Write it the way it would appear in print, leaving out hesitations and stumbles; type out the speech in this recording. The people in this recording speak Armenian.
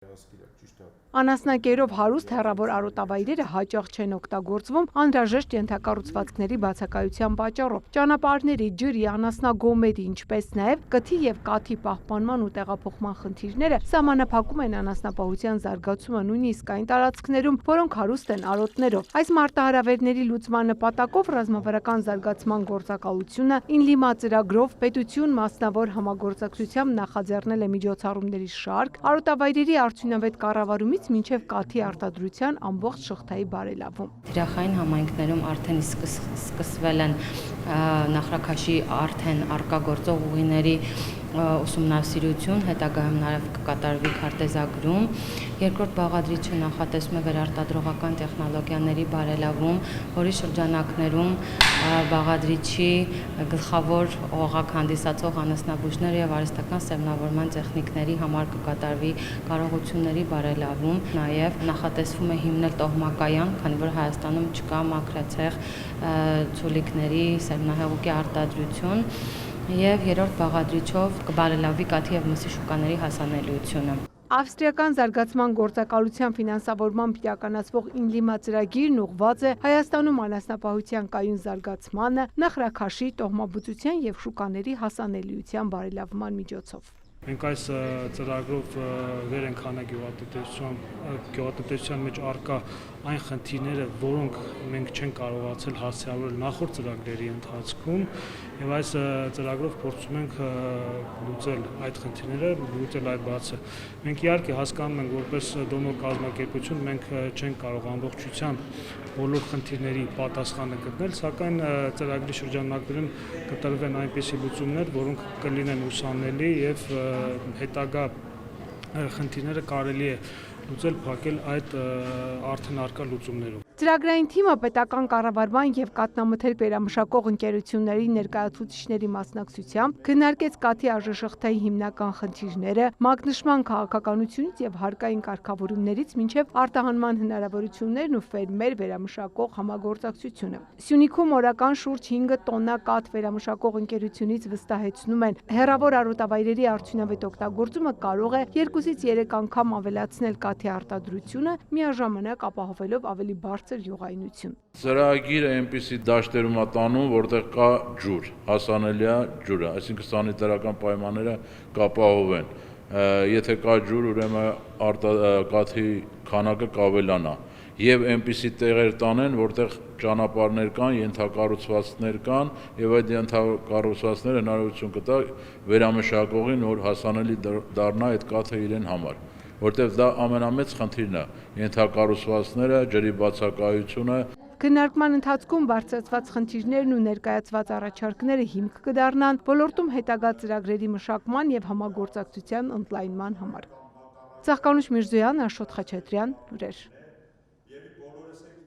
Անասնակերով հարուստ հեռավոր արոտավայրերը հաճախ չեն օգտագործվում անհրաժեշտ ենթակառուցվածքների բացակայության պատճառով։ Ճանապարհների, ջրի, անասնագոմերի, ինչպես նաև կթի եւ կաթի պահպանման ու տեղափոխման խնդիրները սահմանափակում են անասնապահության զարգացումը նույնիսկ այն տարածքներում, որոնք հարուստ են արոտներով։ Այս մարտահրավերների լուծման նպատակով ռազմավարական զարգացման գործակալությունը Ինլիմա ծրագրով պետություն մասնավոր համագործակցությամբ նախաձեռնել է միջոցառումների շարք արոտավայրերի արդյունավետ կառավարումից մինչև կաթի արտադրության ամբողջ շղթայի բարելավում։ Թիրախային համայնքներում արդեն սկսվել են նախրաքաշի արդեն արկա գործող ուղիների ուսումնասիրություն, հետագայում նաև կկատարվի քարտեզագրում։ Երկրորդ բաղադրիչը նախատեսում է վերարտադրողական տեխնոլոգիաների բարելավում, որի շրջանակներում բաղադրիչի գլխավոր օղակ հանդիսացող անասնաբույժները եւ արհեստական սերմնավորման տեխնիկների համար կկատարվի կարողությունների բարելավում, նաև նախատեսվում է հիմնել տոհմակայան, քանի որ Հայաստանում չկա մաքրացեղ ցուլիկների սերմնահեղուկի արտադրություն, եւ երրորդ բաղադրիչով կբարելավի կաթի եւ մսի շուկաների հասանելիությունը։ Ավստրիական զարգացման գործակալության ֆինանսավորմամբ իրականացվող Ինլիմա ծրագիրն ուղղված է Հայաստանում անասնապահության կայուն զարգացմանը, նախրաքաշի, տոհմաբուծության եւ շուկաների հասանելիության բարելավման միջոցով։ Մենք այս ծրագրով վեր ենք հանել գյուղատնտեսության մեջ առկա այն խնդիրները, որոնք մենք չենք կարողացել հասցեավորել նախորդ ծրագրերի ընթացքում, եւ այս ծրագրով փորձում ենք լուծել այդ խնդիրները, լուծել այդ բացը։ Մենք իհարկե հասկանում ենք, որպես դոնոր կազմակերպություն մենք չենք կարող ամբողջությամբ բոլոր խնդիրների պատասխանը գտնել, սակայն ծրագրի շրջանակներում կտրվեն այնպիսի լուծումներ, որոնք կլինեն ուսանելի եւ հետագա խնդիրները կարելի է լուծել, փակել այդ արդեն առկա լուծումներով։ Ծրագրային թիմը պետական կառավարման եւ կաթնամթերք վերամշակող ընկերությունների ներկայացուցիչների մասնակցությամբ քննարկեց կաթի արժեշղթայի հիմնական խնդիրները, մագնշման քաղաքականությունից եւ հարկային կարգավորումներից մինչեւ արտահանման հնարավորություններն ու ֆերմեր վերամշակող համագործակցությունը։ Սյունիքում օրական շուրջ 5 տոննա կաթ վերամշակող ընկերությունից վստահեցնում են, հեռավոր արոտավայրերի արդյունավետ օգտագործումը կարող է 2-ից 3 անգամ ավելացնել կաթի արտադրությունը, միաժամանակ ապահովելով ավելի բարձր յուղայնություն։ Ծրագիրը այնպիսի դաշտերում է տանում, որտեղ կա ջուր, հասանելի է ջուրը, այսինքն սանիտարական պայմանները կապահովեն։ Եթե կա ջուր, ուրեմն կաթի քանակը կավելանա եւ այնպիսի տեղեր տանեն, որտեղ ճանապարհներ կան, ենթակառուցվածքներ կան եւ այդ ենթակառուցվածքները հնարավորություն կտա վերամշակողին, որ հասանելի դառնա այդ կաթը իրեն համար, որտեղ դա ամենամեծ խնդիրն է, ենթակառուցվածքները, ջրի բացակայությունը։ Քննարկման ընթացքում բարձրացված խնդիրներն ու ներկայացված առաջարկները հիմք կդառնան ոլորտում հետագա ծրագրերի մշակման եւ համագործակցության ընդլայնման համար։ Ծաղկանուշ Միրզոյան, Աշոտ Խաչատրյան, լուրեր։